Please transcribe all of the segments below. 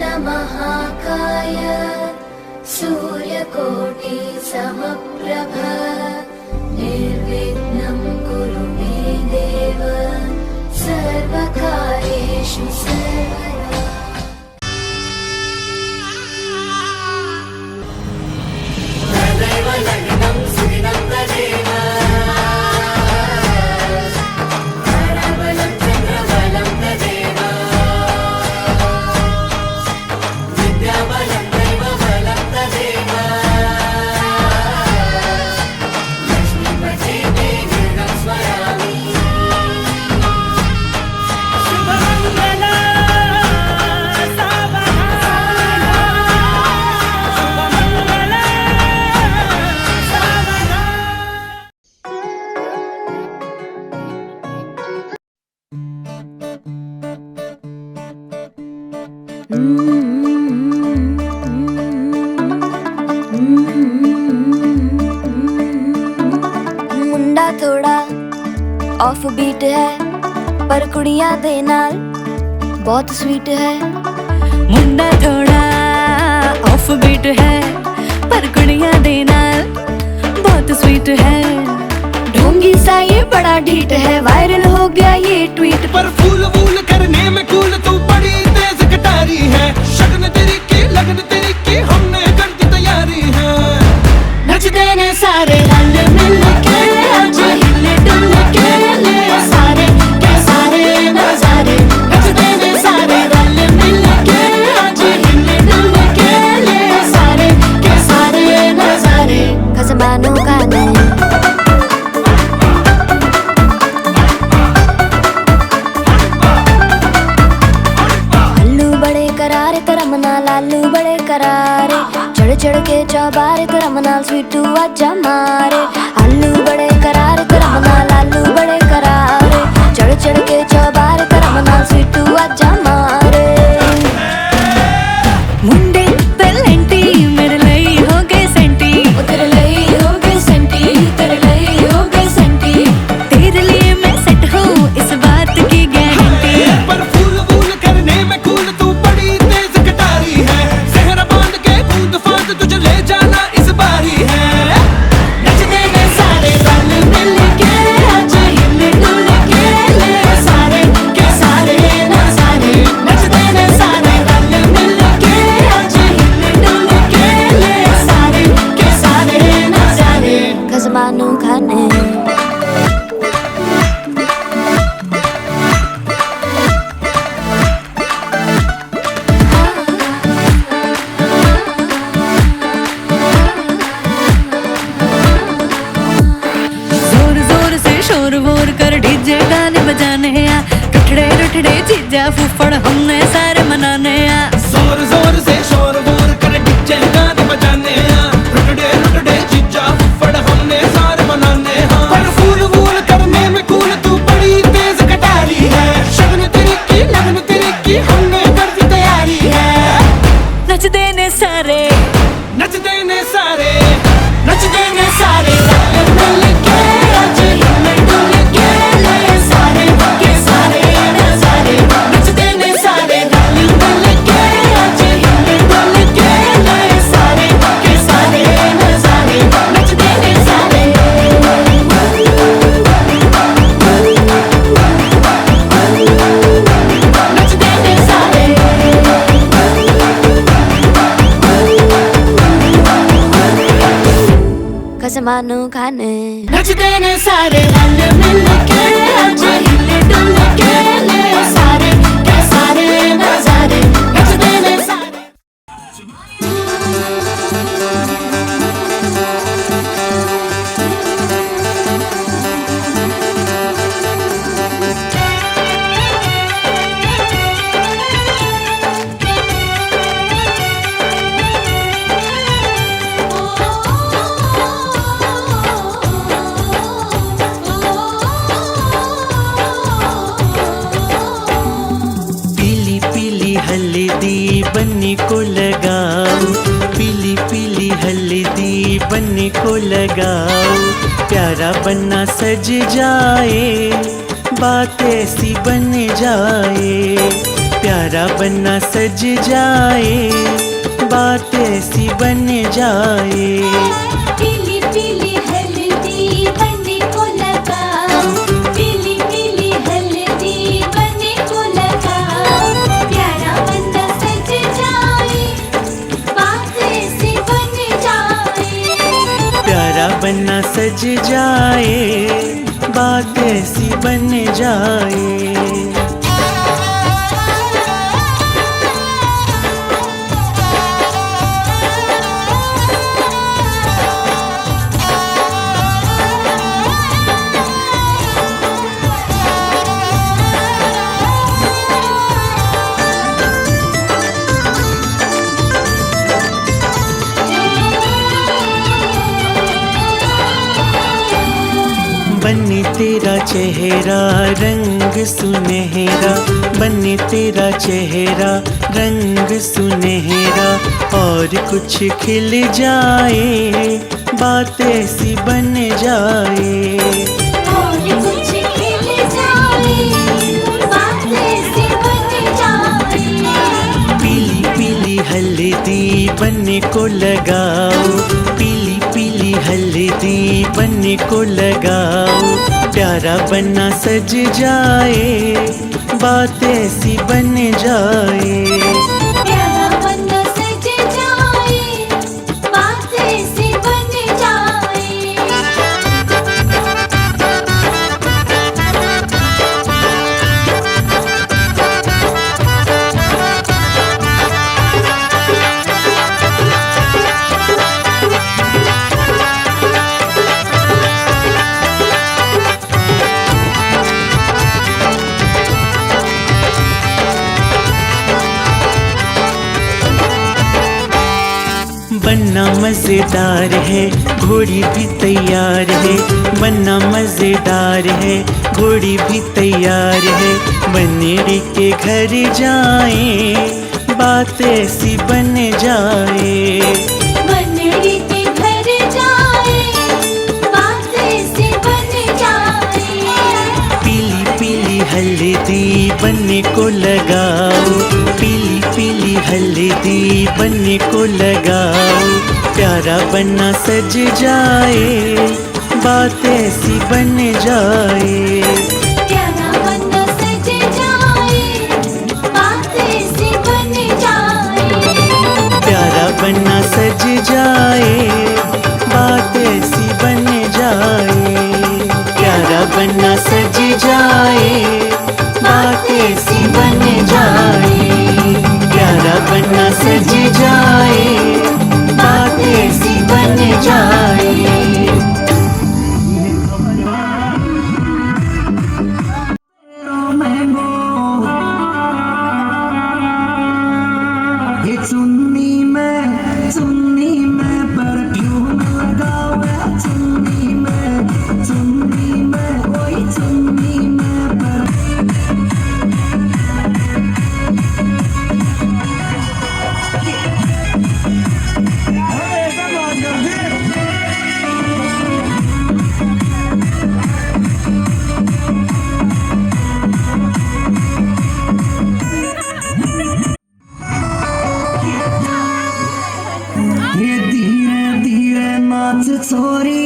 महाकाय सूर्यकोटि समप्रभ निर्विघ्नं कुरु मे देव सर्वकार्येषु सर्वदा। तदेव लग्नं सुदिनं तदेव ताराबलं चन्द्रबलं तदेव विद्याबलं दैवबलं तदेव लक्ष्मीपते ते दीर्घं स्मरामि। शुभमङ्गला मुंडा थोड़ा ऑफ बीट है पर कुड़ियां दे नाल बहुत स्वीट है। मुंडा थोड़ा ऑफ बीट है पर कुड़ियां दे नाल बहुत स्वीट है। ढोंगी सा ये बड़ा ढीठ है वायरल हो गया ये ट्वीट पर फूल वूल करने में कूल तू बड़ी तेज कटारी है। शगन तेरी की लगन तेरी की हमने कर दी तैयारी है। नचते ने सारे रल मिल के आज हिले डुल के ले सारे के सारे नजारे। नचते ने सारे रल मिल के आज हिले डुल के ले सारे के सारे नजारे। खसमानों का नहीं लालू बड़े करारे चढ़ चढ़ के चौबारे तरमनाल स्वीटू आजा मारे। आलू बड़े करारे तरमनाल लालू बड़े करारे चढ़ चढ़ के चौबारे तरमनाल स्वीटू आजा मारे। मुंडे पेलेंटी मेरे लिए हो गए सेंटी तेरे लिए हो गए सेंटी तेरे लिए हो गए सेंटी। तेरे लिए मैं सेट हूँ इस बात की गारंटी। पर फूल वूल करने में कूल तू बड़ी तेज कटारी है। जहरा बांध के कूद फांद तुझे ले जाना इस बारी है। नचते ने सारे रल मिल के आज हिले डुल के ले सारे के सारे नजारे। नचते ने सारे रल मिल के आज हिले डुल के ले सारे के सारे नजारे। खसमानू खाने जोर जोर से शोर वोर कर डीजे गाने बजाने आ। रुठड़े रुठड़े जीजा फूफड़ हमने सारे मनाने आ। जोर जोर से शोर वोर कर डीजे गाने बजाने हैं। रुटड़े रुटड़े जीजा फुफड़ हमने सारे मनाने हैं। पर फूल वूल करने में कूल तू बड़ी तेज कटारी है। शगन तेरी की लगन तेरी की हमने कर दी तैयारी है। नचते ने सारे नचते ने सारे नचते ने सारे रल मिल के आज हिले डुल के ले सारे के सारे नजारे। नचते ने सारे रल मिल के आज हिले डुल के ले सारे के सारे नजारे। नचते ने सारे नचते ने सारे खसमानू खाने। नचते ने सारे रल मिल के आज हिले डुल के ले सारे के सारे नजारे। नचते ने सारे पीली पीली हल्दी बन्नी को लगाओ। पीली पीली हल्दी बन्नी को लगाओ। प्यारा बन्ना सज जाए बात ऐसी बन जाए। प्यारा बनना सज जाए, बात ऐसी बन जाए। पीली पीली हल्दी बनने को लगाओ, पीली पीली हल्दी बनने को लगाओ। प्यारा बनना सज जाए, बात ऐसी बन जाए। प्यारा बनना सज जाए, बात ऐसी बन जाए। बने तेरा चेहरा रंग सुनहरा, बने तेरा चेहरा रंग सुनहरा। और कुछ खिल जाए, बात ऐसी बन जाए। और कुछ खिल जाए, बात ऐसी बन जाए। पीली पीली हल्दी बनने को लगाओ, पीली पीली हल्दी बनने को लगाओ। प्यारा बनना सज जाए, बात ऐसी बन जाए। प्यारा बनना सज जाए, बात ऐसी बन जाए। बनना मजेदार है, घोड़ी भी तैयार है। बनना मजेदार है, घोड़ी भी तैयार है। बनेड़ी के घर जाए, बात ऐसी बन जाए। बनड़ी के घर जाए, बात ऐसी बन जाए। पीली पीली हल्दी बनने को लगाओ, पीली पीली हल्दी बनने को लगाओ। प्यारा बनना सज जाए, बात ऐसी बन जाए। प्यारा बनना सज जाए, बात ऐसी बन जाए। प्यारा बनना सज जाए, बात ऐसी बन जाए। प्यारा बनना सज जाए, बात ऐसी बन जाए। प्यारा बनना सज जाए, बात ऐसी बन जाए। ये चुन्नी में परफ्यूम लगावे। चुन्नी में ओए चुन्नी में ये धीरे धीरे नाच छोरी।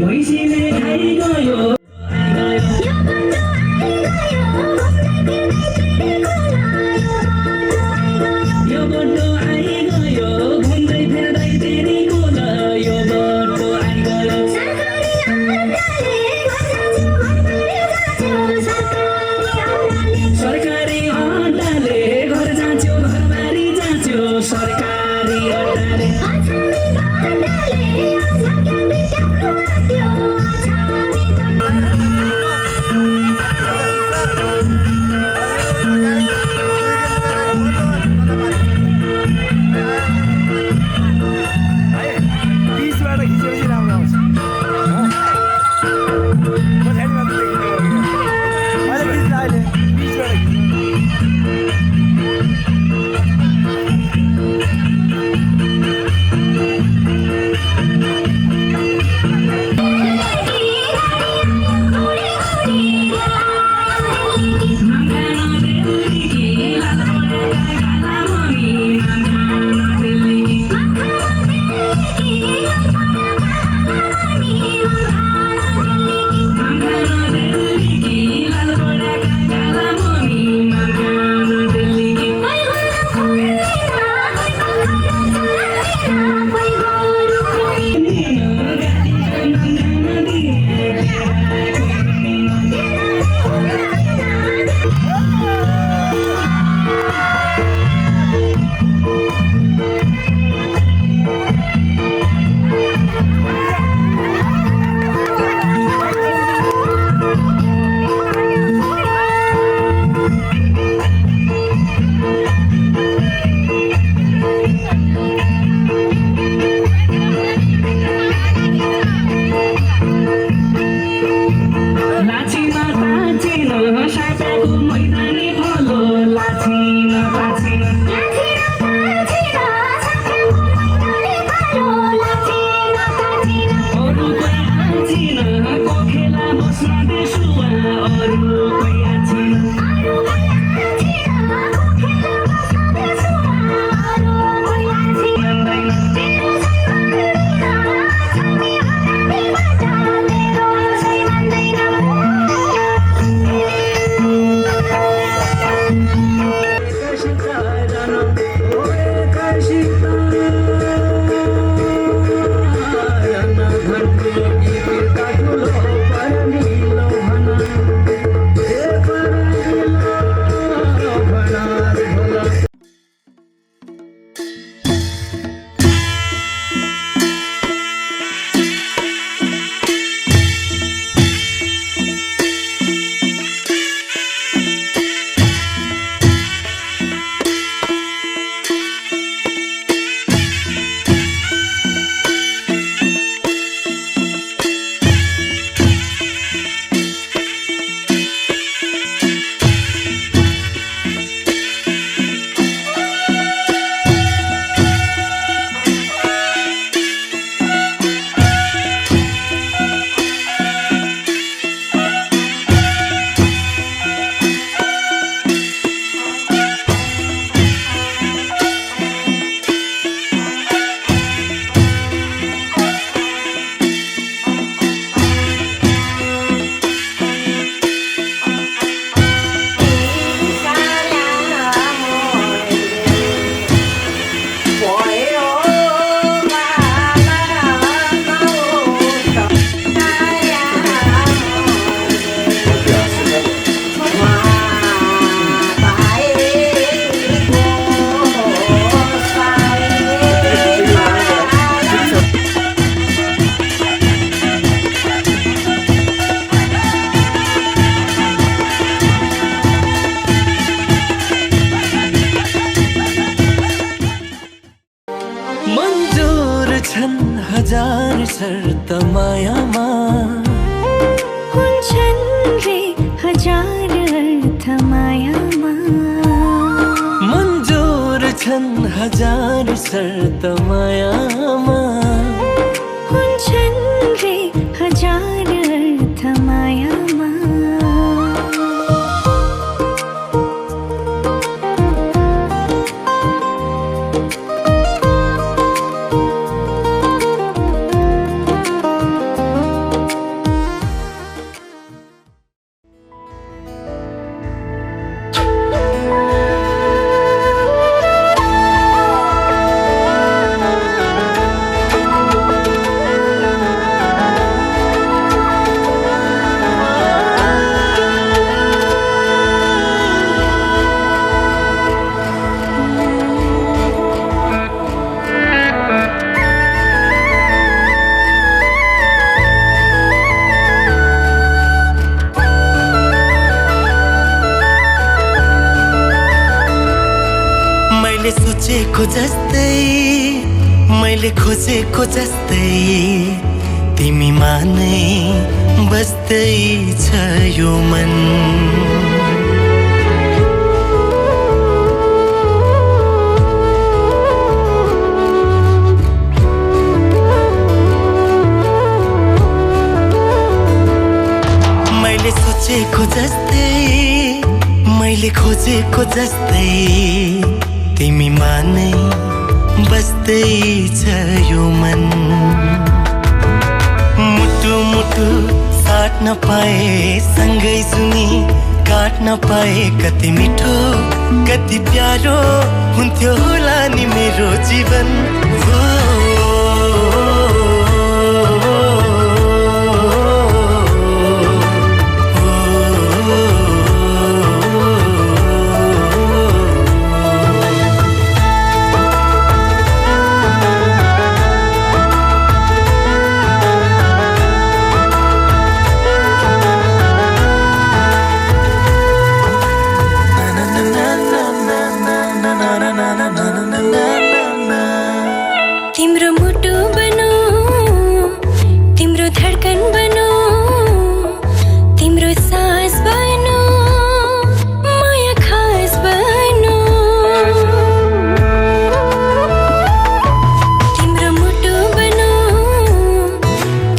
भैँसीले खाइगयो यो बटो आइगयो घुम्दै फिर्दै तिनीको ल यो बटो आइगयो सरकारी अड्डाले घर जाँच्यो घरबारी जाँच्यो सरकारी अड्डाले बिचबाट खिचेपछि राम्रो आउँछ पछाडि मात्र देखिन्छ अहिले खिच्छ अहिले बिचबाट खिच्छ लाछीमा ताछिन सापाको मैदानी फलो लाछीन ताछिन अरू कोही आछिन कोखेला बस्न देशुवा अरू कोही आछिन हजार शर्त मायामा हुन्छन् रे हजार अर्थ मायामा मन्जुर छन् हजार शर्त मायामा हुन्छन् रे हजार अर्थ मायामा मैले सोचेको जस्तै मैले खोजेको जस्तै तिमीमा नै बस्दै छ यो मन मैले सोचेको जस्तै मैले खोजेको जस्तै तिमीमा नै बस्दै छ यो मन मुटु मुटु साट्न पाए सँगै सुनी काट्न पाए कति मिठो कति प्यारो हुन्थ्यो होला नि मेरो जीवन तिम्रो मुटु बनो तिम्रो धडकन बनो तिम्रो सास बनो माया खास बनो तिम्रो मुटु बनो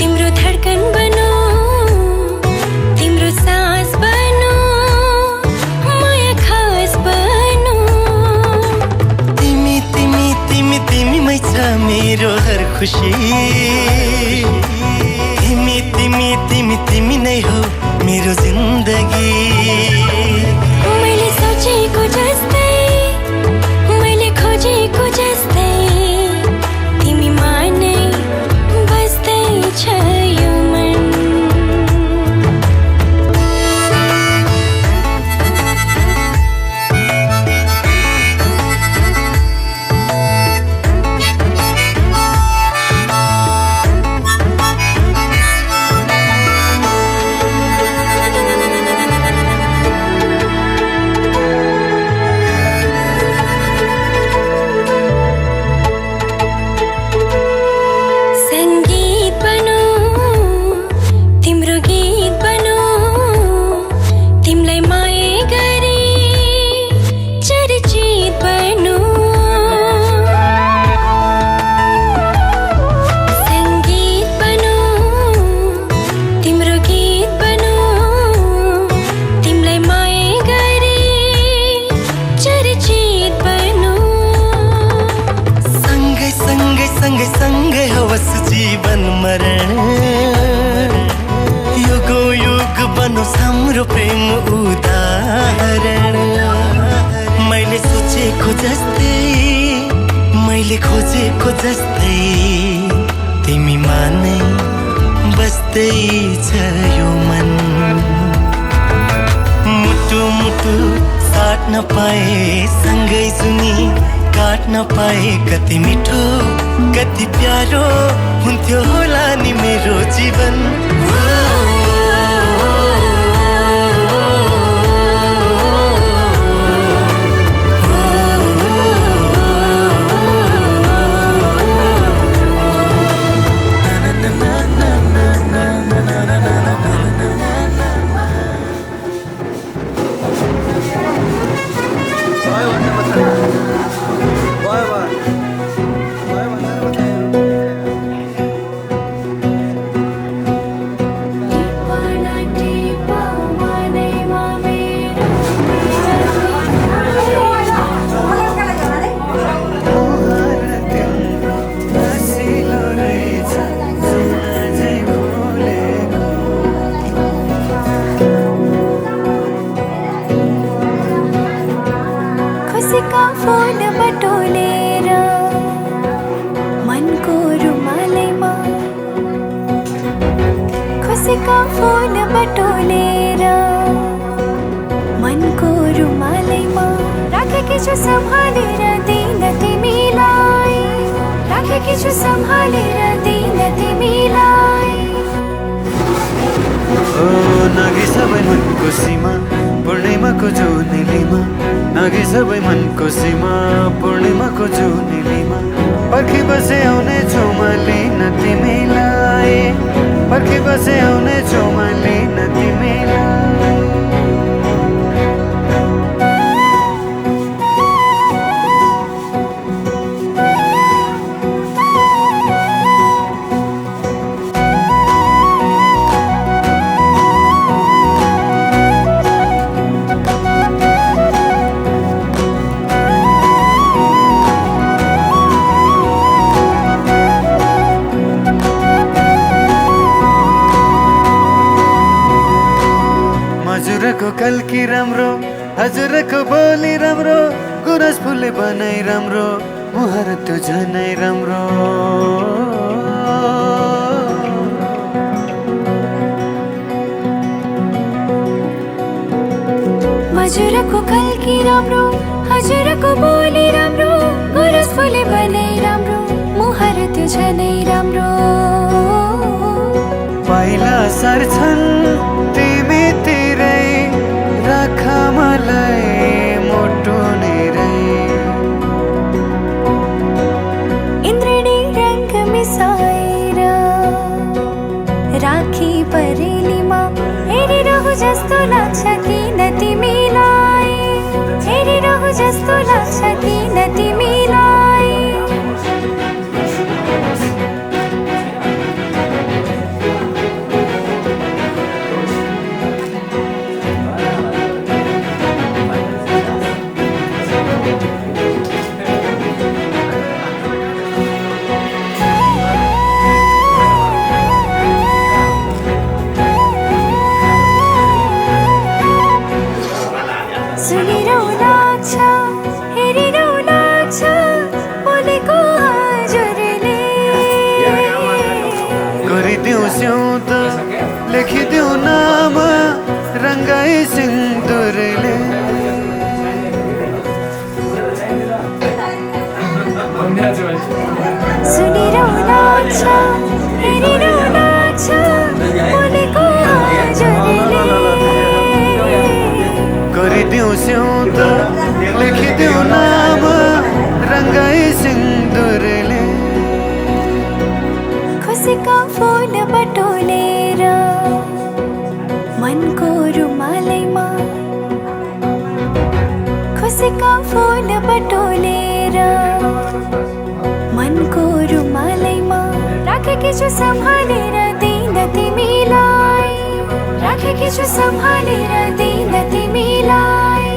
तिम्रो धडकन बनो तिम्रो सास बनो माया खास बनो तिमी तिमी तिमी तिमीमै छ मेरो हर खुसी तिमी तिमी तिमी तिमी नै हो मेरो जिन्दगी मैले सोचेको जस्तै मैले खोजेको जस्तै तिमीमा नै बस्दै छ यो मन संगीत बनो तिम्रो गीत बनो तिमीलाई माया गरी चर्चित बनो संगीत बनो तिम्रो गीत बनो तिमीलाई माया गरी चर्चित बनो सँगै सँगै सँगै सँगै होस् जीवन मरण युगो युग बनोस् हाम्रो प्रेम उदाहरण मैले सोचेको जस्तै मैले खोजेको जस्तै तिमीमा नै बस्दै छ यो मन मुटु मुटु साट्न पाए सँगै सुनी काट्न पाए कति मिठो कति प्यारो हुन्थ्यो होला नि मेरो जीवन खुसीका फूल बटोलेर मनको रुमालैमा खुसीका फूल बटोलेर मनको रुमालैमा राखेकी छु सम्हालेर दिन तिमीलाई राखेकी छु सम्हालेर दिन तिमीलाई नागी सबै मनको सीमा पूर्णिमाको जो निलिमा नगी सबै मनको सीमा पूर्णिमाको जुनेलीमा पर्खी बसे आउने छेउमा लिन तिमीलाई पर्खी बसे आउने छेउमा लिन तिमीलाई हजुरको कल्की राम्रो हजुरको बोली राम्रो गुरस फुले बनाइ राम्रो मुहार त्यो झनै राम्रो हजुरको कल्की राम्रो हजुरको बोली राम्रो गुरस फुले बनाइ राम्रो मुहार त्यो झनै राम्रो पहिला सर्छन् तिमी तिरै राख मलाई मोटो नेरै इन्द्रणी रंग मिसाएर राखी परेलीमा हेरिरहु जस्तो लाग्छ किन तिमीलाई हेरिरहु जस्तो लाग्छ किन तिमीलाई सुनिरहु लाग्छ हेरिरहु लाग्छ बोलेको हजुरले गरिदेऊ स्याउत लेखिदेऊ नाम रङ्गाई सिन्दुरले सुनिरहु लाग्छ हेरिरहु लाग्छ बोलेको हजुरले गरिदेऊ स्याउत लेखिदेऊ नाम रङ्गाई सिन्दुरले खुसीका फूल बटोलेर मनको रुमालैमा खुसीका फूल बटोलेर मनको रुमालैमा राखेकी छु सम्हालेर दिन तिमीलाई राखेकी छु सम्हालेर दिन तिमीलाई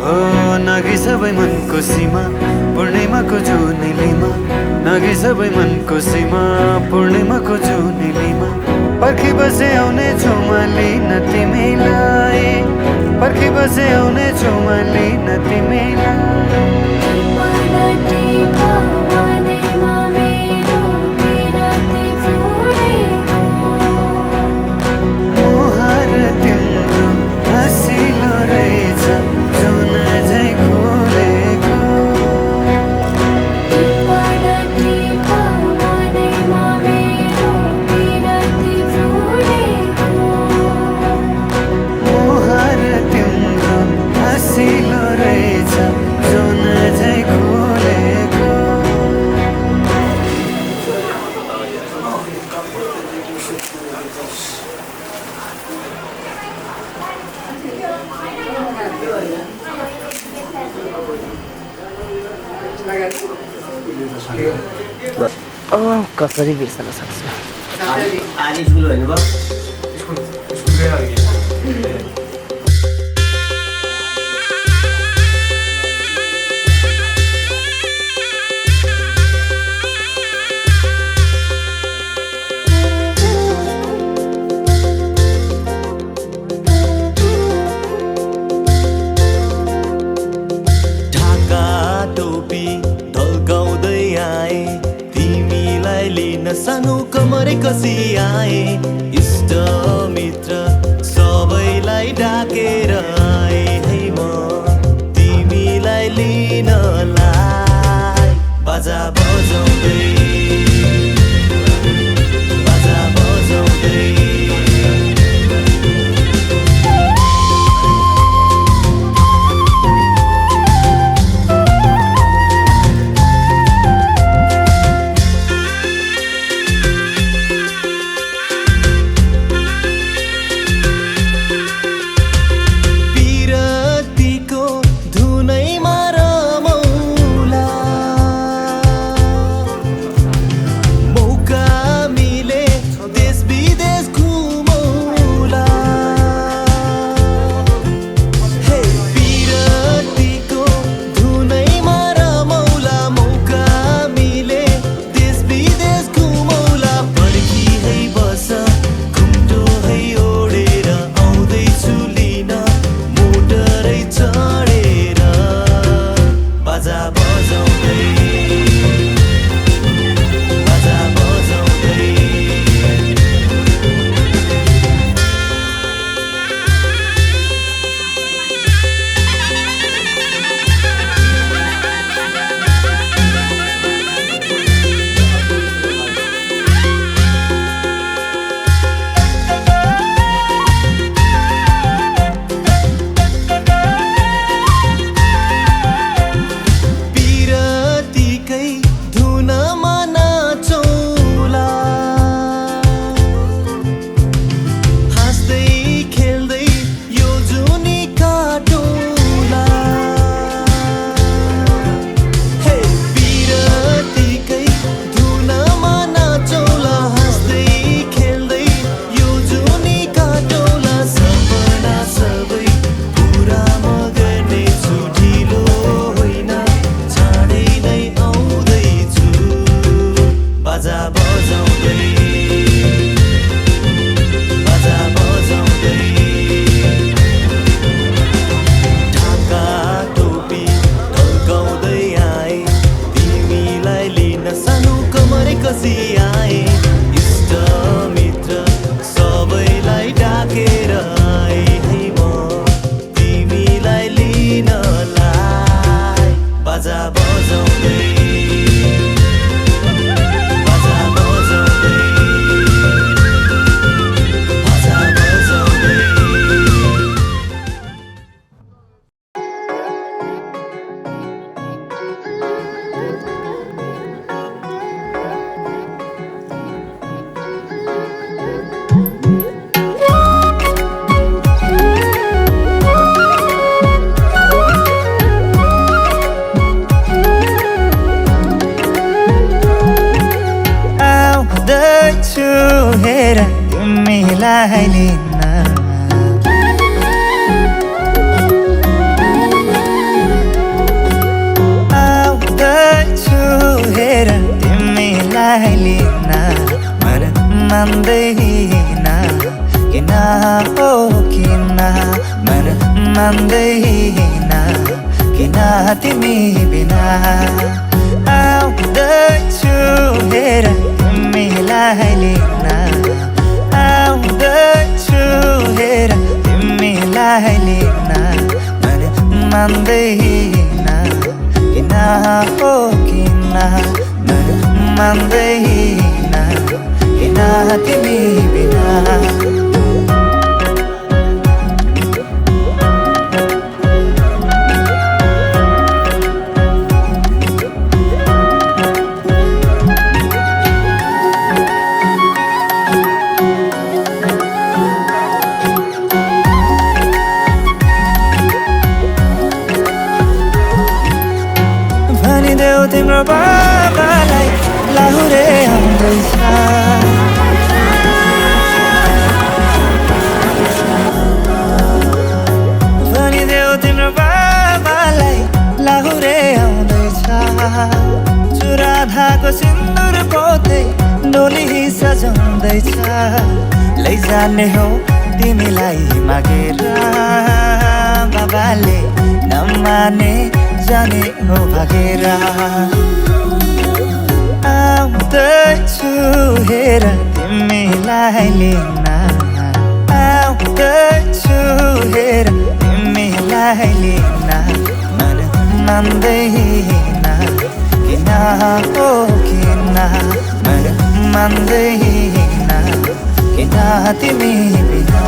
हो नगी सबै मनको सीमा पूर्णिमाको जुनेलीमा नगी सबै मनको सीमा पूर्णिमाको जुनेलीमा पर्खी बसे आउने छेउमा लिन तिमीलाई पर्खी बसे आउने छेउमा लिन तिमीलाई मुहार तिम्रो हँसिलो रहेछ जुन झै खोलेको मुहार तिम्रो हँसिलो रहेछ जुन झै खोलेको कसरी बिर्सन सक्छु आज स्कुल भन्नुभयो ढाका टोपी ढल्काउँदै आए तिमीलाई लिन सानो कमरे कसी आए इष्ट मित्र सबैलाई डाकेर आए है म तिमीलाई लिनलाई बाजा बजाउँदै बाजा बजाउँदै तिमीलाई लिन मन मान्दैन किन हो किन मन मान्दैन किन तिमी बिना आउँदैछु हेर तिमीलाई लिन आउँदैछु हेर तिमीलाई लिन मन मान्दैन किन हो किन मन मान्दैन किन तिमी बिना भनिदेऊ तिम्रो बाबालाई लाहुरे आउँदैछ भनिदेऊ तिम्रो बाबालाई लाहुरे आउँदैछ चुरा धाको सिन्दुर पोते डोली सजाउँदैछ लैजाने हो तिमीलाई मागेर बाबाले नमाने जाने हो भागेर आउँदैछु हेर तिमीलाई लिन आउँदैछु हेर तिमीलाई लिन मन मान्दैन किन हो किन मन मान्दैन किन तिमी बिना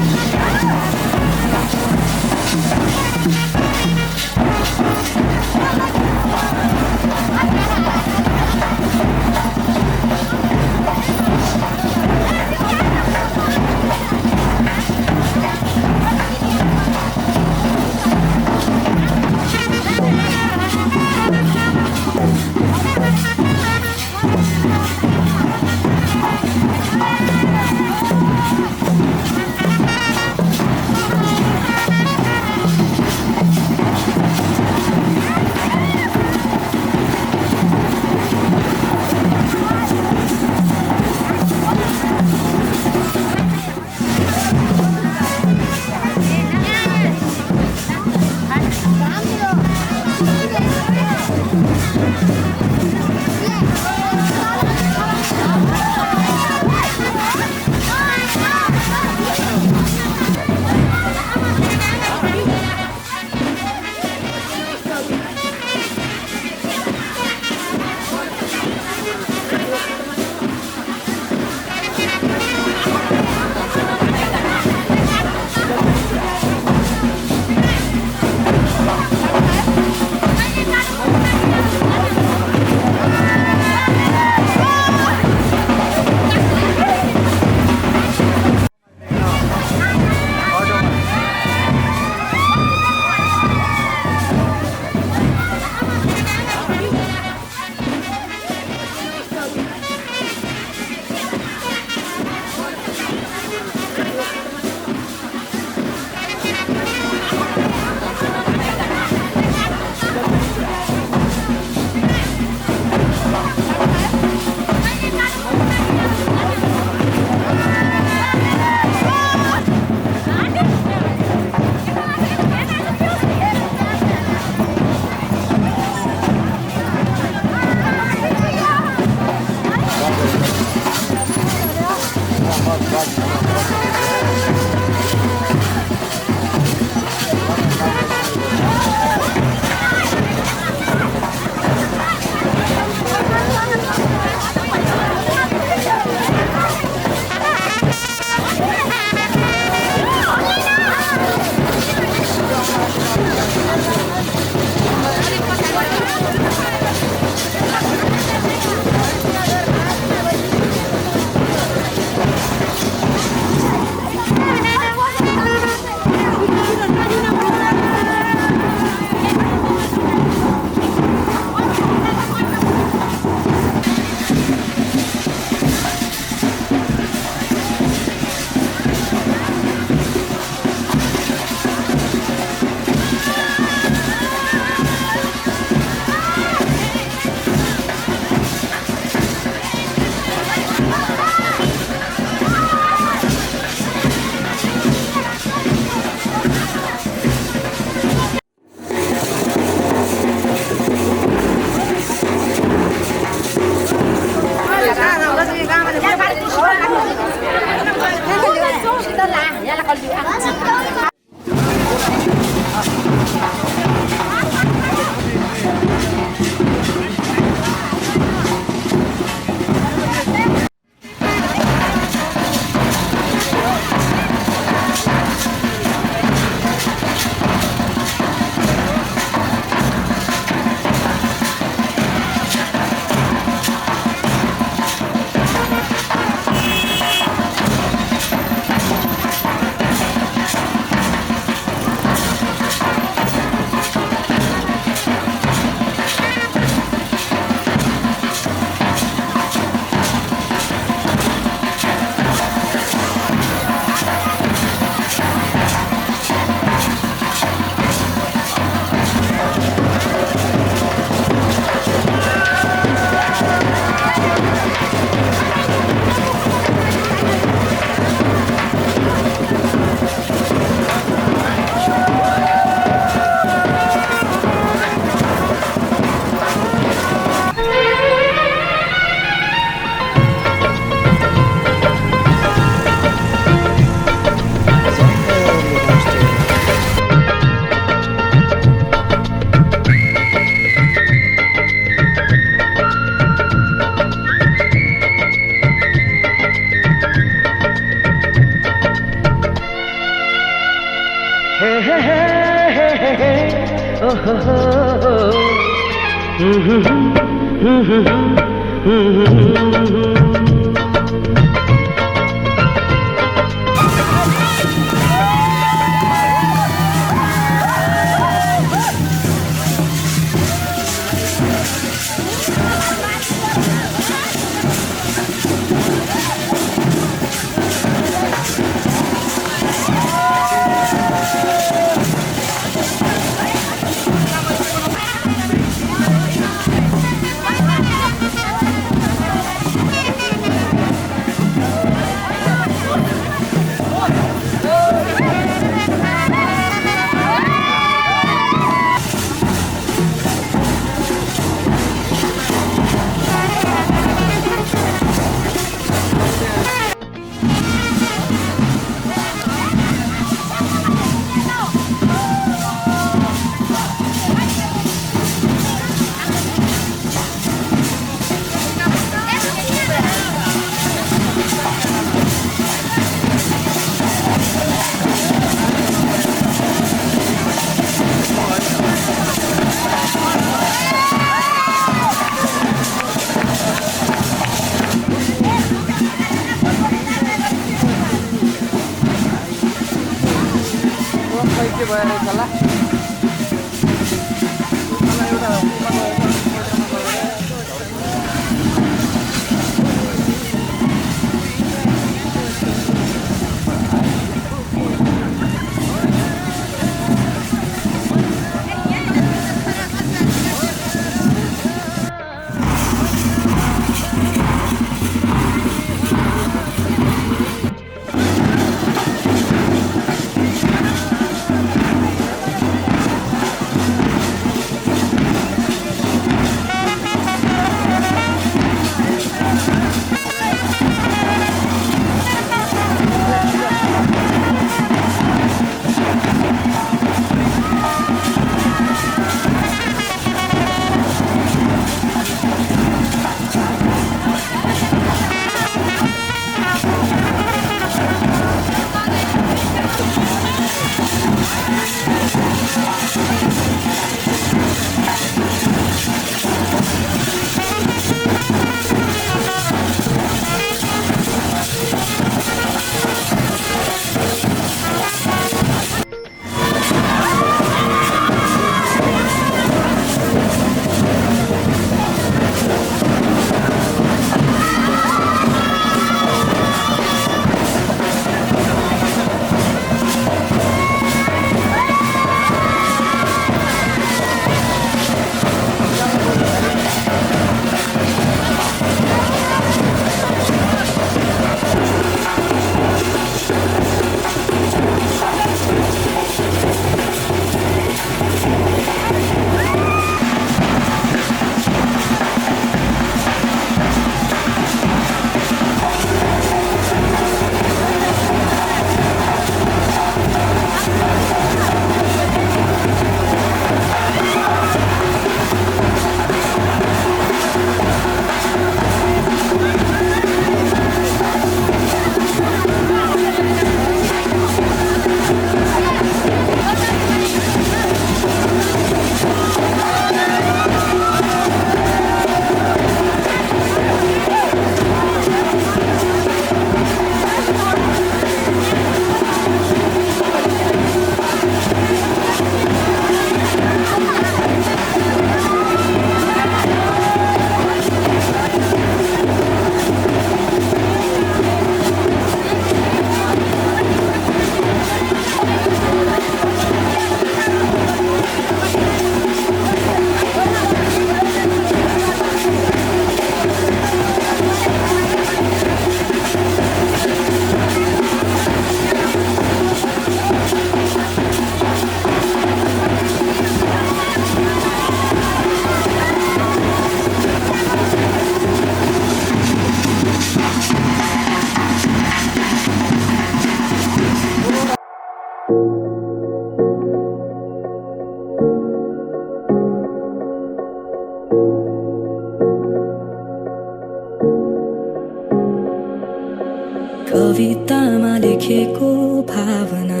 कवितामा लेखेको भावना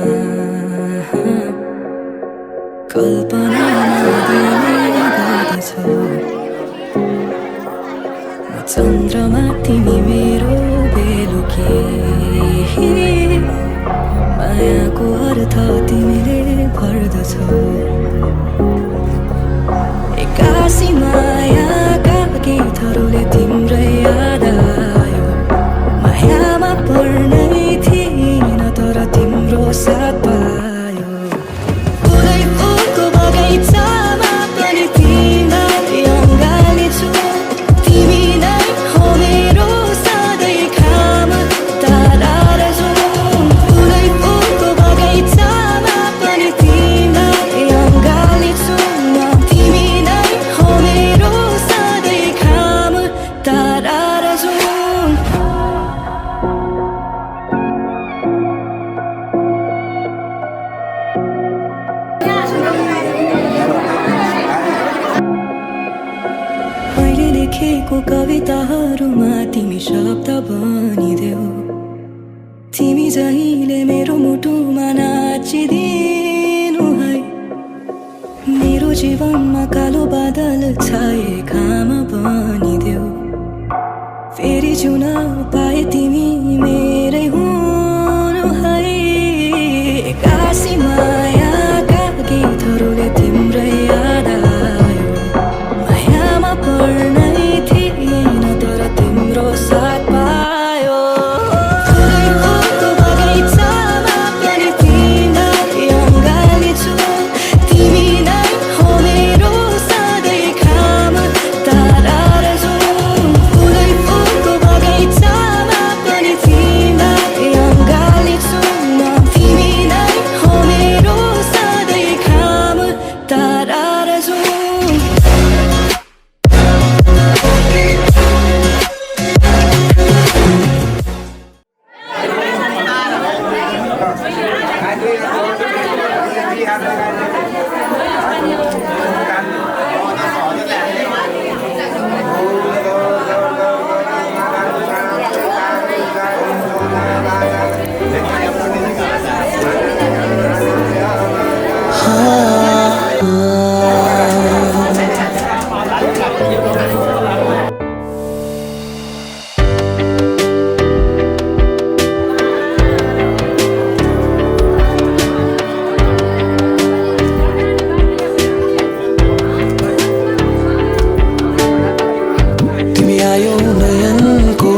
कल्पनामा दिने गर्दछ चन्द्रमा तिमी मेरो बेलुकी मायाको अर्थ तिमीले भर्दछौ एक्कासी मायाका गीतहरूले तिम्रै याद आयो मायामा पर्नै थिएन तर तिम्रो साथ पायो फुलै फुलको बगैँचामा पनि तिमीलाई अँगाल्नेछु तिमी नै हो मेरो सधैँ खाम तारा र जुन फुलै फुलको बगैँचामा पनि तिमीलाई अँगाल्नेछु तिमी नै हो मेरो सधैँ खाम तारा र जुन मैले लेखेको कविताहरूमा तिमी शब्द बनिदेऊ तिमी जहिले मेरो मुटुमा नाचिदिनु है मेरो जीवनमा कालो बादल छाए घाम बनिदेऊ फेरि जिउन पाए तिमी मेरै हुनु है एक्कासी मायाका गीतहरूले तिम्रै याद आयो मायामा पर्नै थिएन तर तिम्रो साथ पायो फुलै फुलको बगैँचामा पनि तिमीलाई अँगाल्नेछु तिमी नै हो मेरो सधैँ खाम तारा र जुन फुलै फुलको बगैँचामा पनि तिमीलाई अँगाल्नेछु तिमी नै हो मेरो सधैँ खाम तारा र जुन तिमी आयो नयनको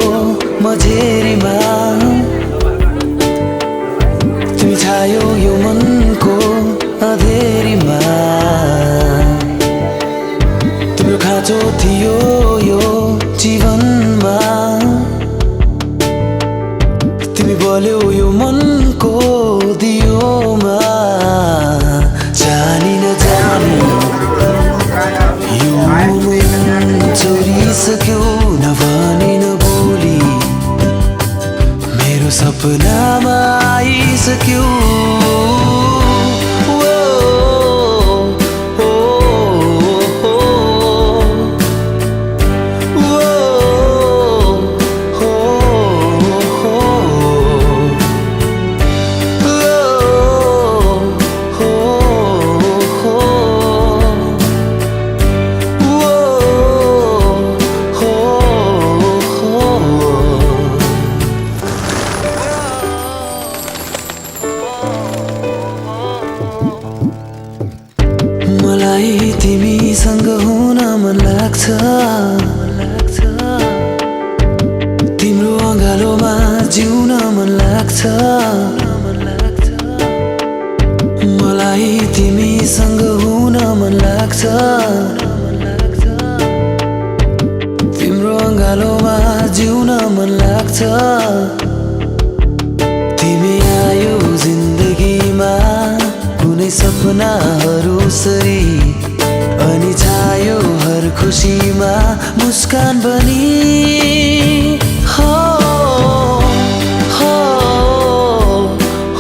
मझेरीमा तिमी छायो यो मनको अँधेरीमा तिम्रो खाँचो थियो यो जीवनमा तिमी बल्यौ यो मनको दियोमा जानी नजानी यो मन चोरिसक्यो नभनी नबोली मेरो सपनामा आइसक्यो मलाई तिमीसँग हुन मन लाग्छ तिम्रो अँगालोमा जिउन मन लाग्छ मलाई तिमीसँग हुन मन लाग्छ तिम्रो अँगालोमा जिउन मन लाग्छ तिमी आयो जिन्दगीमा कुनै सपनाहरू सरी अनि छायो हर खुसीमा मुस्कान बनी हो हो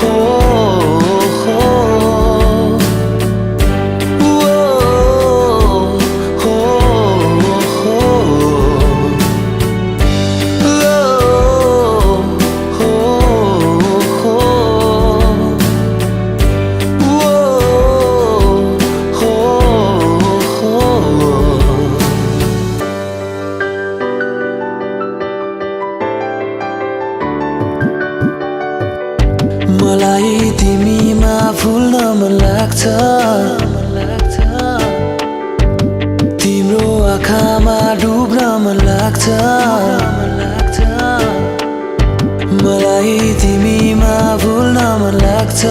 हो हो भुल्न मन लाग्छ तिम्रो आँखामा डुब्न मन लाग्छ मलाई तिमीमा भुल्न मन लाग्छ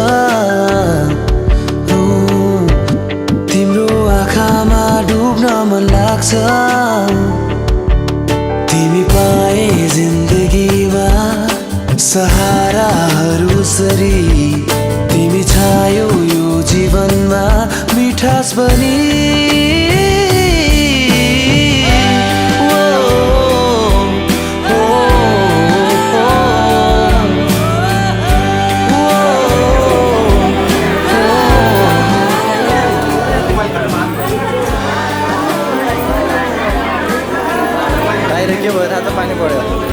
तिम्रो आँखामा डुब्न मन लाग्छ तिमी पाए जिन्दगीमा सहाराहरू सरी तिमी छायो यो जीवनमा मिठास बनी के भयो थाहा छ पानी पर्यो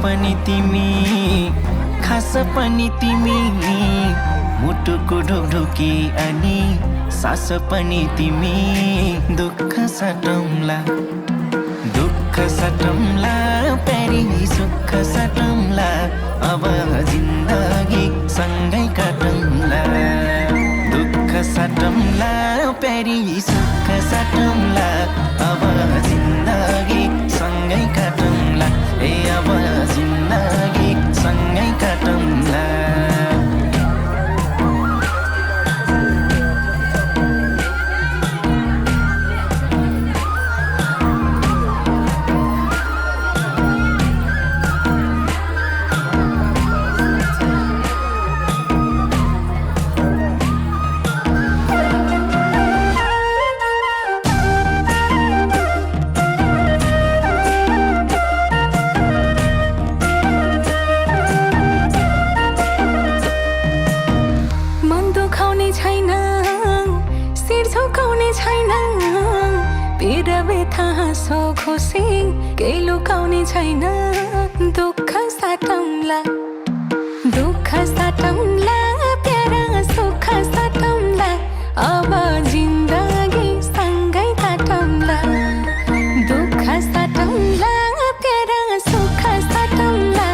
पनि तिमी खास पनि तिमी मुटुको ढोकढोकी अनि सास पनि तिमी दुःख सटौँला प्यारी सुख सटौँला अब जिन्दगी सँगै काटौँला दुःख सटौँला प्यारी सुख सटौँला अब जिन्दगी सँगै काटौँला ए अब जिन्दगी सँगै काटौँला खुसी केही लुकाउने छैन दुःख साटौँला प्यारा सुख साटौँला अब जिन्दगी सँगै काटौँला दुःख साटौँला प्यारा सुख साटौँला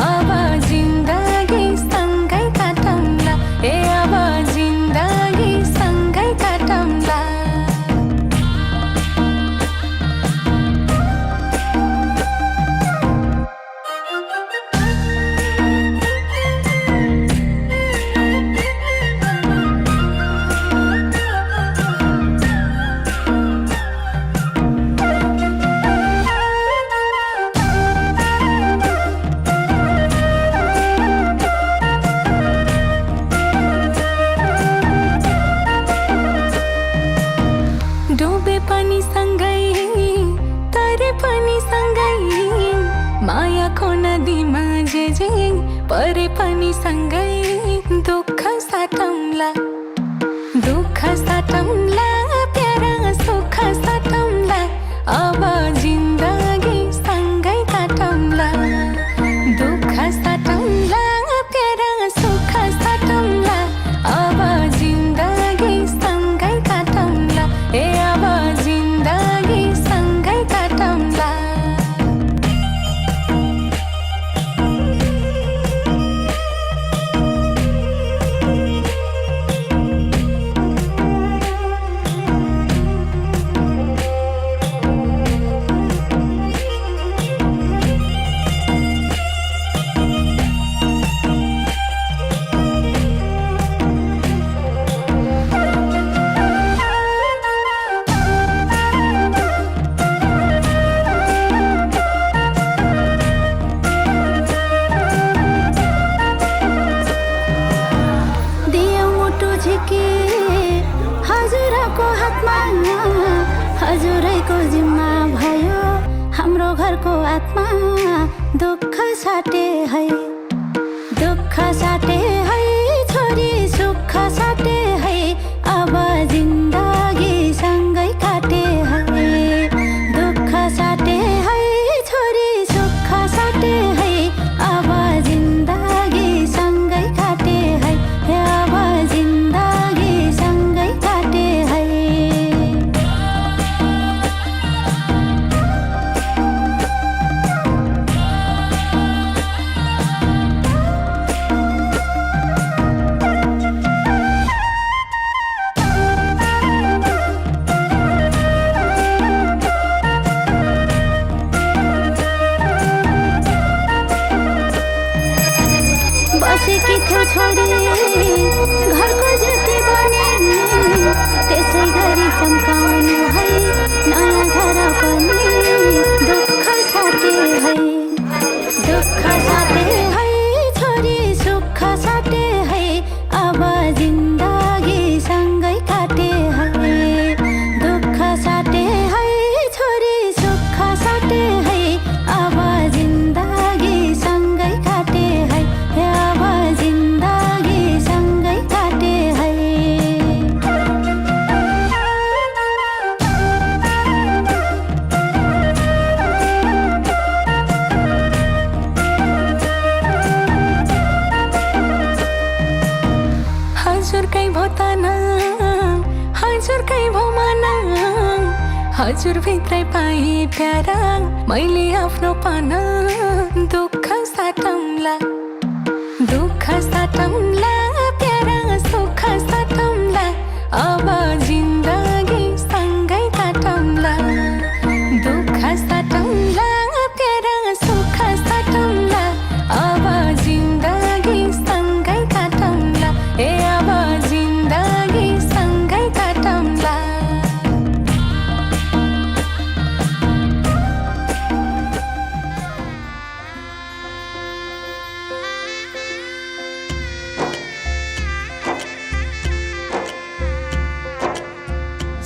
अब जिन्दगी सँगै काटौँला ए अब जिन्दगी सँगै काटौँला परे पनि सँगै दुःख साटौँला प्यारा सुख साटौँला अब जिन्दगी सँगै काटौँला दुःख साटौँला प्यारा सुख साटौँला अब जिन्दगी सँगै काटौँला ए अब जिन्दगी सँगै काटौँला घरको आत्मा दुःख साटे है, दुःख साटे है छोरी सुख साटे है, अब जिन्दगी सँगै काटे है, दुःख साटे है छोरी सुख साटे है, अब जिन्दगी सँगै काटे है, अब जिन्दगी सँगै काटे है। बसेकी थियो छोरी घरको ज्योति बने, त्यसै गरी चम्काउनु है नयाँ घर पनि, दुःख साटे है, दुःख साटे है छोरी सुख साटे है, अब जिन्दगी सँगै काटे है, दुःख साटे है छोरी सुख साटे है, अब जिन्दगी सँगै काटे है, अब जिन्दगी सँगै काटे है। हजुरकै भो तना हजुरकै भो मना, हजुर भित्रै पाएँ प्यारा मैले आफ्नो पाना, दुःख साटौँला दुःख साटौँला प्यारा सुख साटौँला, अब जिन्दगी सँगै काटौँला, दुःख साटौँला प्यारा सुख साटौँला, अब जिन्दगी सँगै काटौँला, ए अब जिन्दगी सँगै काटौँला।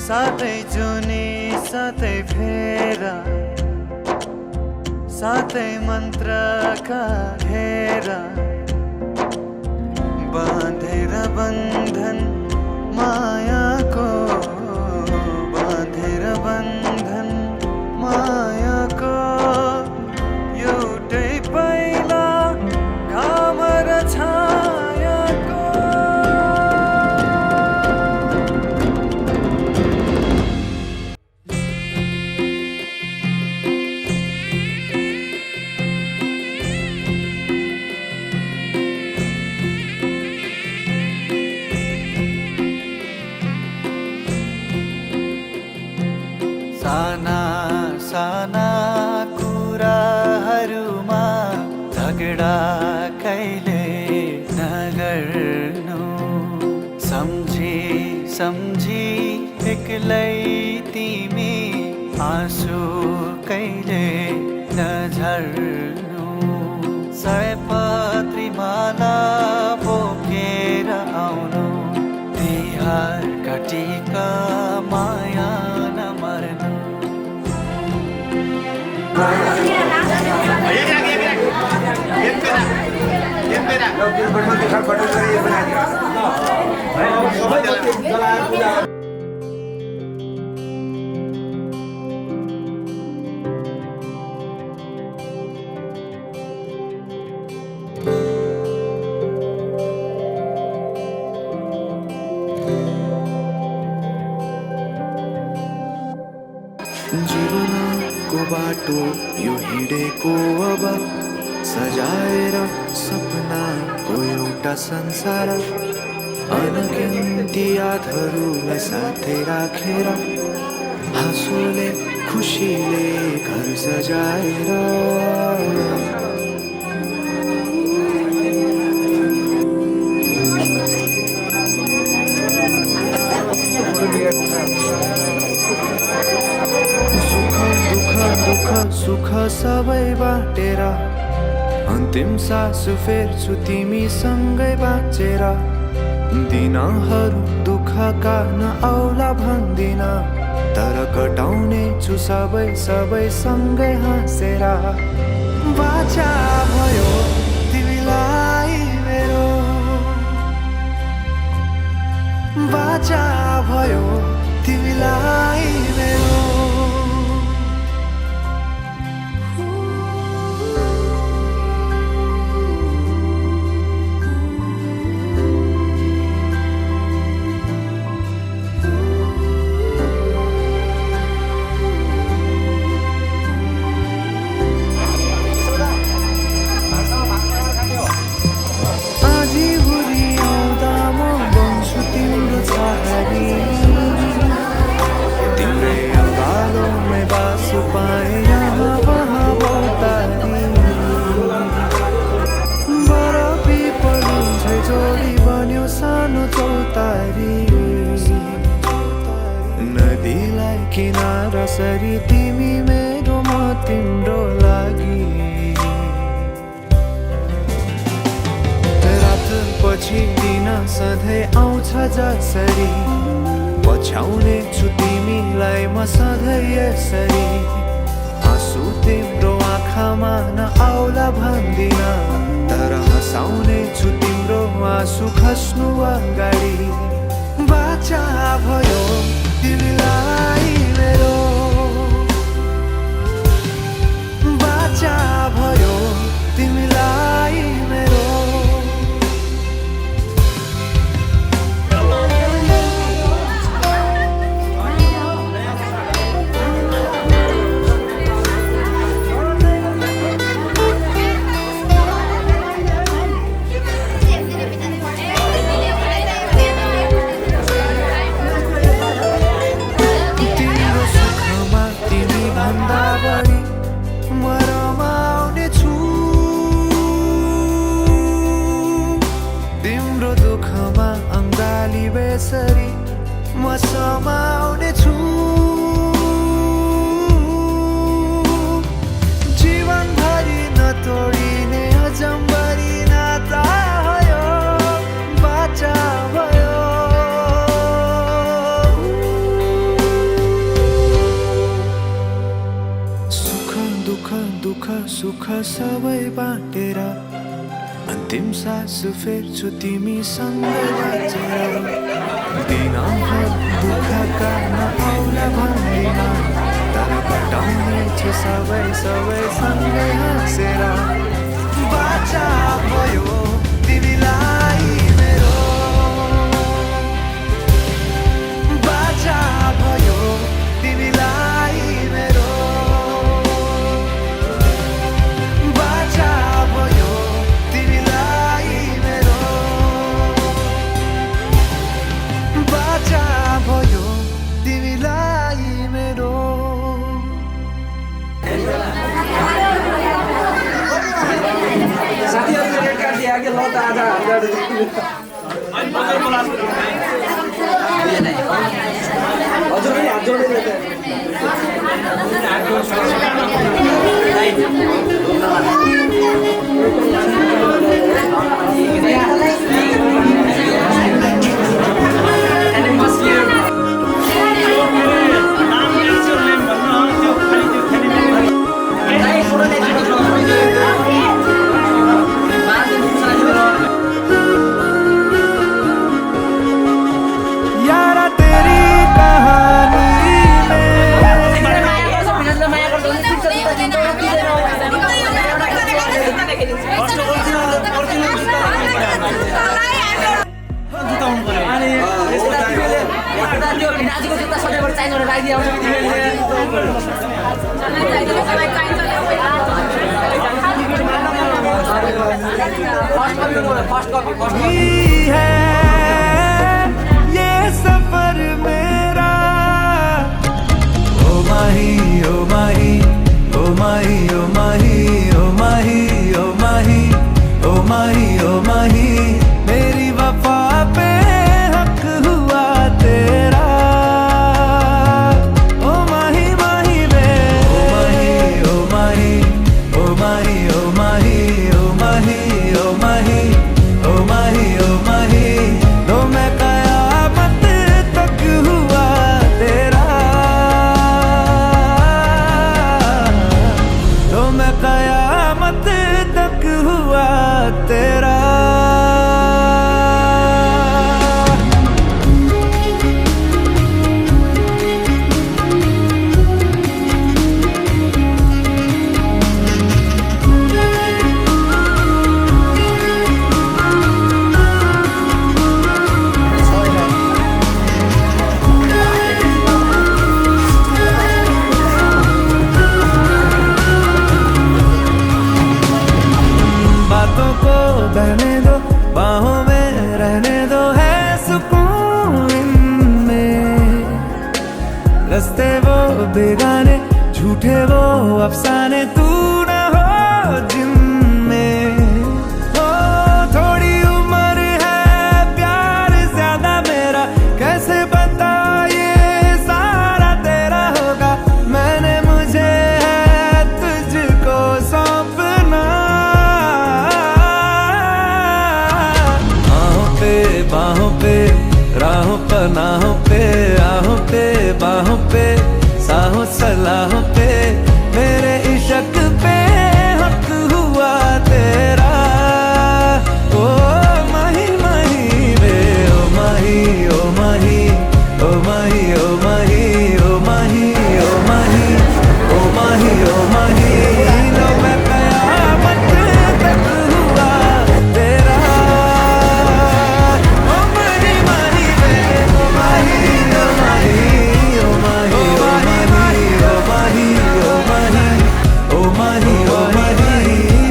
साथै जुनी साथै फेरा, साथै मन्त्रका घेरा, बाँधेर बन्धन मायाको, बाँधेर बन्धन मायाको, एउटै पाइला घाम र छायाको। साना साना कुराहरूमा झगडा कहिले नगर्नु, सम्झी सम्झी एक्लै तिमी आँसु कहिले नझर्नु, सयपत्री माला बोकेर आउनु, तिहार काटिका माया नमर्नु। जीवनको बाटो यो हिँडेको अब, सजाएर सपनाको एउटा संसार, अनगिन्ती यादहरूलाई साथै राखेर, हाँसोले खुसीले घर सजाएर। दुःख सुख सबै बाटेर, अन्तिम सास फेर्छु तिमीसँगै बाँचेर, दिनहरू दुःखका नआउला भन्दिन, तर कटाउने छु सबै सबै सँगै हाँसेर बाचा भयो तिमीलाई मेरो बाचा भयो तिमीलाई मेरो नदीलाई किनारा सरी तिमी मेरो म तिम्रो लागि रात पछि दिन सधैँ आउँछ जसरी पछ्याउने छु तिमीलाई म सधैँ यसरी आँसु तिम्रो आँखामा नआउला भन्दिन तर हँसाउने छु तिम्रो आँसु खस्नु अगाडि बाचा भयो तिमीलाई मेरो बाचा भयो तिमीलाई मेरो म समाउने छु जीवनभरि नतोडिने अजम्बरी नाता भयो बाचा भयो सुख दुःख दुःख सुख सबै बाँटेर अन्तिम सास फेर्छु तिमीसँगै बाँचेर दिनभर दुःखका नआउला भन्दिन तर कटाउने छु सबै सबै सँगै हाँसेर बाचा भयो तिमीलाई मेरो बाचा भयो तिमीलाई मेरो बाचा भयो तिमीलाई मेरो बाचा भयो तिमीलाई मेरो साथीहरुले काटी आगे ल त आधा हजुर पनि हात जोडेर आजको जुत्ता सधैँभरि चाहिन्छ भने राखिदिए आउँछ ये सफर मेरा ओ माही ओ माही ओ माही ओ माही ओ माही ओ माही ओ माही ओ माही मेरी वफा पे हक हुआ तेरा ओ माही माही वे ओ माही ओ माही ओ माही ओ माही ओ माही ओ माही ओ माही तो मैं कयामत तक हुआ तेरा मैं कयामत तक हुआ तेरा। बातों को बहने दो, बाहों में रहने दो, है सुकून इनमें। रस्ते वो बेगाने, झूठे वो अफसाने, तू न हो जिनमें। हो थोड़ी उम्र है, प्यार ज्यादा मेरा, कैसे बता ये सारा तेरा होगा। मैंने मुझे है तुझको सौंपना। बाहों पे, राहों पनाहों पे, आहों पे, बाहों पे, साहों सलाहों पे, मेरे इश्क पे हक हुआ तेरा। ओ माही माही वे, ओ माही, ओ माही, ओ माही, ओ माही, ओ माही, ओ माही, ओ माही, ओ माही, लो मैं कयामत तक हुआ तेरा।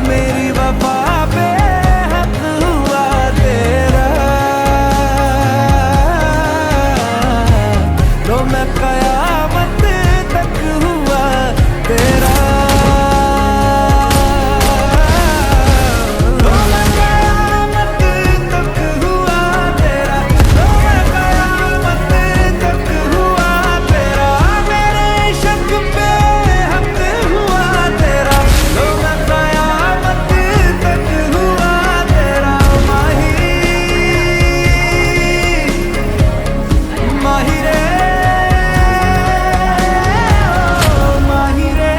मेरी वफा पे हक हुआ तेरा। तो मैं कयामत तक हुआ तेरा। तो मैं कयामत तक हुआ तेरा। तो मैं कयामत तक हुआ तेरा। मेरे इश्क पे हक हुआ तेरा। तो मैं कयामत तक हुआ तेरा। माही माही रे, ओ माही रे।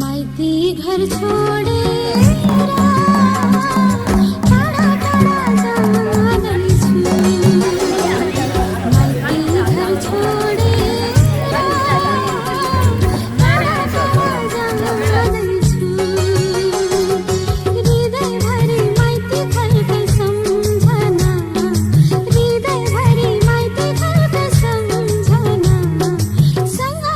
माइती घर छोड़े टाढा टाढा जाँदैछु। माइती घर छोडे टाढा टाढा जाँदैछु। हृदयभरि माइती घरकै सम्झना, हृदयभरि माइती घरकै सम्झना, सँगै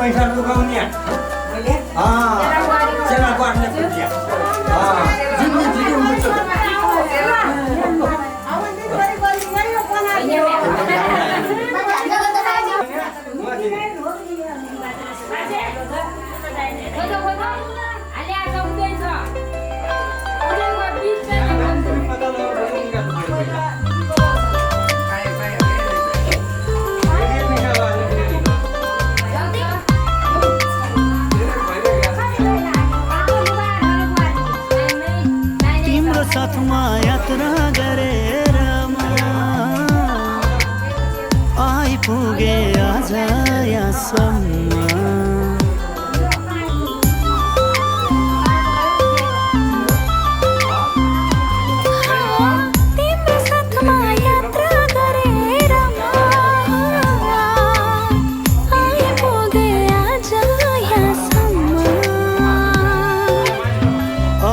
पैसा लुकाउने सेनाको आफ्नै पुग्यो साथमा यात्रा गरेर आइपुगे आज यहाँसम्म तिम्रो साथमा यात्रा गरेर आइपुगे आज यहाँसम्म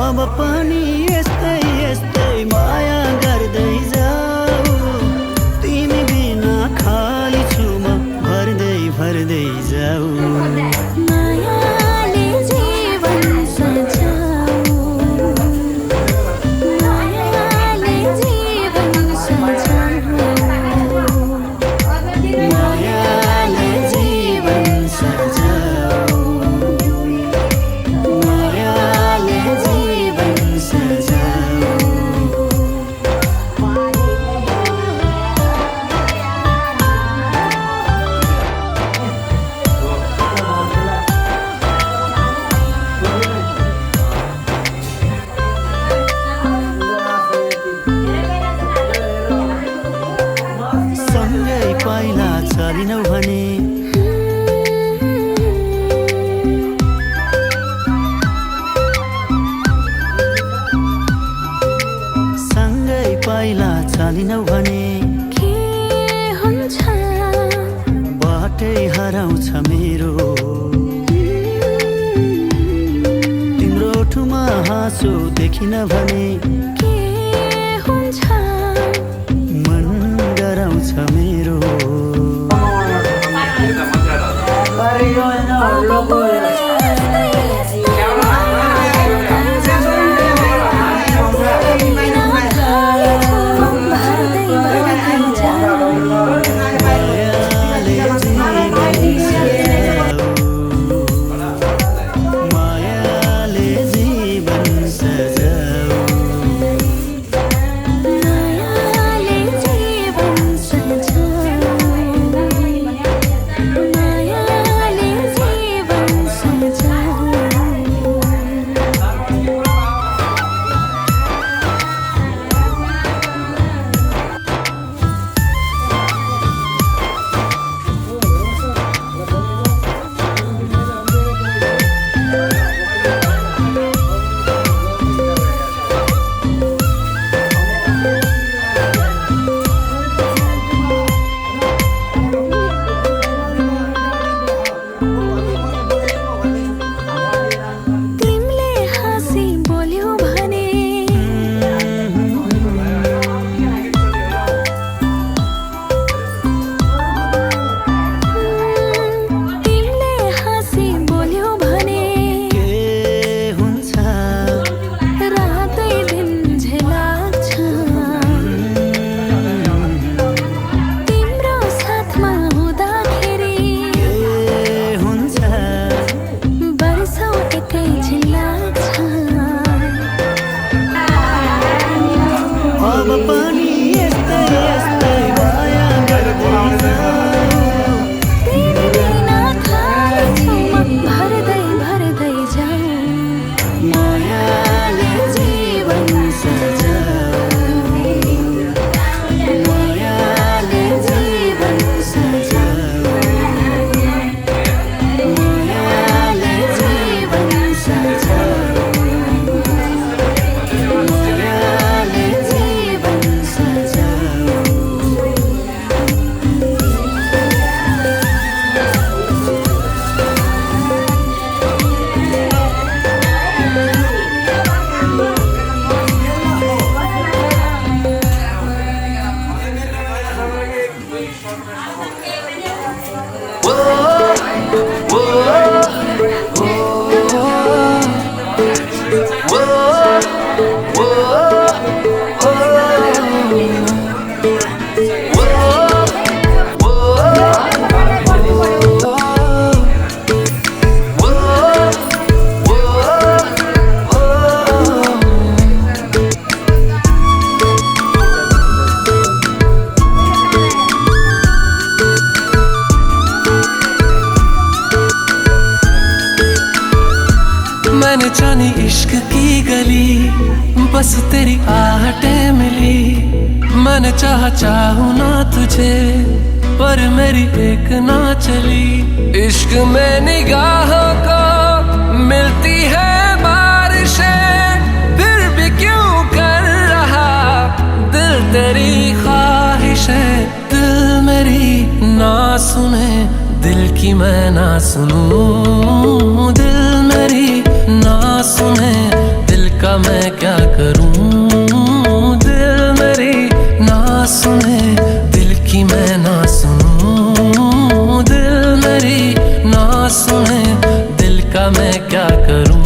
अब पनि यस्तै माया गर्दै जाऊ तिमी बिना खाली छु म भर्दै जाऊ चालिनौ भने सँगै पाइला चालिनौ भने के हुन्छ बाटै हराउँछ मेरो तिम्रो ठुमा हाँसो देखिन भने के हुन्छ मन डराउँछ मेरो मायाले जीवन सजाऊ मायाले जीवन सजाऊ मायाले जीवन सजाऊ तिमीले हाँसी बोल्यौ भने तिमीले हाँसी बोल्यौ भने के हुन्छ रातै दिन झेलाग्छ तिम्रो साथमा हुँदाखेरि के हुन्छ वर्षौँ एकैछिन लाग्छ अब पनि यस्तै यस्तै माया गर्दैछ तिमी बिना खाली छु म भर्दै भर्दै जाऊ मायाले जीवन सजाऊ मायाले जीवन सजाऊ मायाले जीवन सजाऊ मायाले जीवन सजाऊ मैंने जानी इश्क की गली बस तेरी आहटें मिली मैंने चाहूँ ना तुझे पर मेरी एक ना चली इश्क में निगाहों को मिलती है बारिशें फिर भी क्यों कर रहा दिल तेरी ख्वाहिशें दिल मेरी ना सुने दिल की मैं ना सुनूं दिल मेरी ना सुने दिल का मैं क्या करूं दिल मेरी ना सुने दिल की मैं ना सुनूं दिल मेरी ना सुने दिल का मैं क्या करूं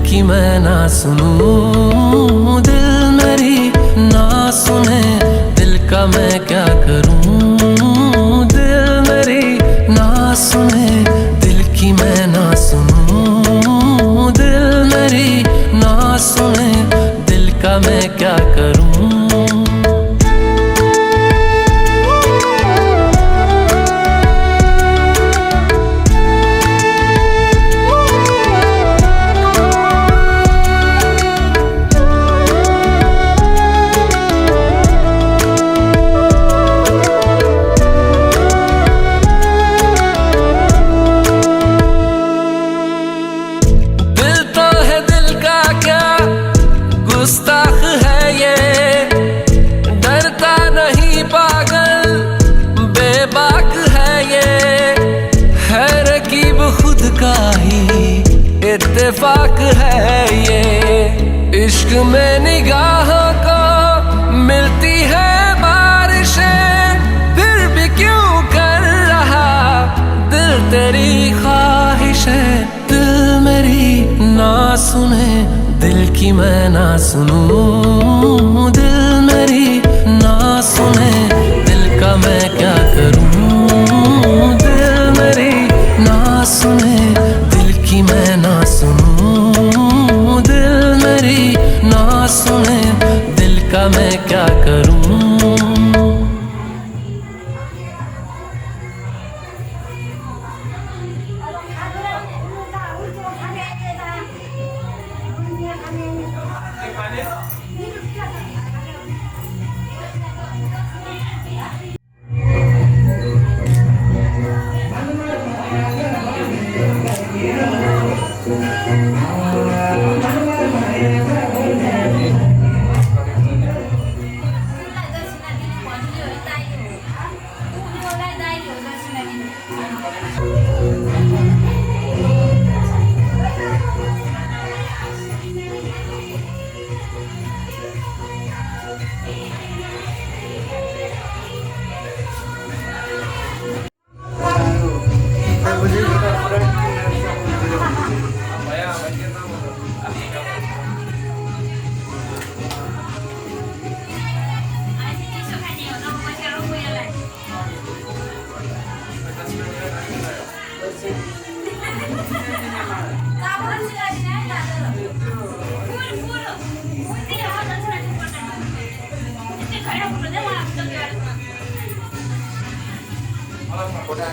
की मैं ना सुनूं, दिल मेरी ना सुने, दिल का मैं क्या करूं। दिल मेरी ना सुने, दिल की मैं ना सुनूं, दिल मेरी ना सुने, दिल का मैं क्या करूं। गुस्ताख है ये, डरता नहीं पागल, बेबाक है ये, है रकीब खुद का ही इत्तेफाक है ये। इश्क में निगाहों को मिलती है बारिशें, फिर भी क्यों कर रहा दिल तेरी ख्वाहिश है। दिल मेरी ना सुने, दिल की मैं ना सुनूं, दिल मेरी ना सुने, दिल का मैं क्या करूं। दिल मेरी ना सुने, दिल की मैं ना सुनूं, दिल मेरी ना सुने, दिल का मैं क्या करूं। फोटो